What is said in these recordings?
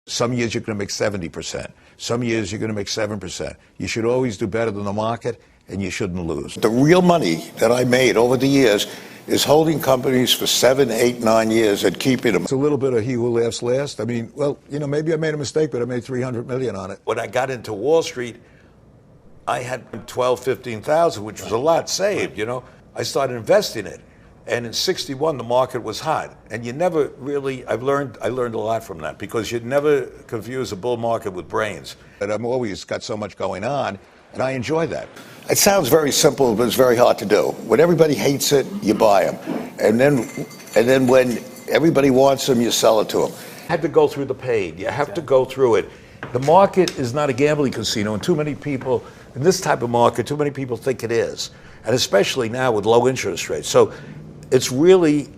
Some years you're going to make 70%. Some years you're going to make 7%. You should always do better than the market, and you shouldn't lose. The real money that I made over the years is holding companies for 7, 8, 9 years and keeping them. It's a little bit of he who laughs last. I mean, well, maybe I made a mistake, but I made $300 million on it. When I got into Wall Street, I had 12, 15,000, which was a lot saved, I started investing it. And in '61, the market was hot. And you never really, I learned a lot from that, because you'd never confuse a bull market with brains. And I'm always got so much going on, and I enjoy that. It sounds very simple, but it's very hard to do. When everybody hates it, you buy them. And then when everybody wants them, you sell it to them. You have to go through the pain. You have to go through it. The market is not a gambling casino, and too many people, in this type of market, too many people think it is. And especially now with low interest rates. So it's really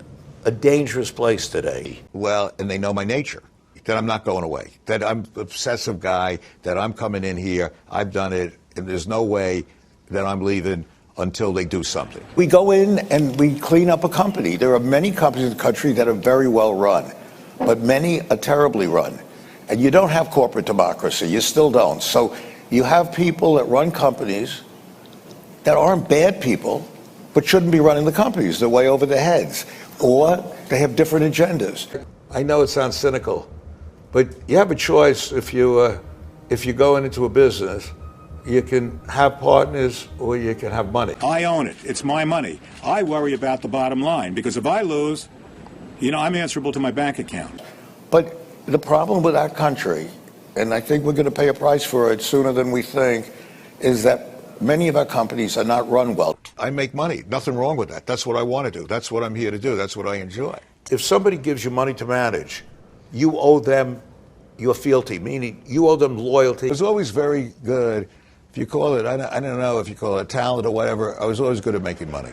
a dangerous place today. Well, and they know my nature, that I'm not going away, that I'm an obsessive guy, that I'm coming in here, I've done it, and there's no way that I'm leaving until they do something. We go in and we clean up a company. There are many companies in the country that are very well run, but many are terribly run. And you don't have corporate democracy, you still don't. So you have people that run companies that aren't bad people, but shouldn't be running the companies. They're way over their heads, or they have different agendas. I know it sounds cynical, but you have a choice. If you go into a business, you can have partners or you can have money. I own it. It's my money. I worry about the bottom line, because if I lose, I'm answerable to my bank account. But the problem with our country, and I think we're going to pay a price for it sooner than we think, is that many of our companies are not run well. I make money. Nothing wrong with that. That's what I want to do. That's what I'm here to do. That's what I enjoy. If somebody gives you money to manage, you owe them your fealty, meaning you owe them loyalty. It was always very good. If you call it, I don't know if you call it talent or whatever, I was always good at making money.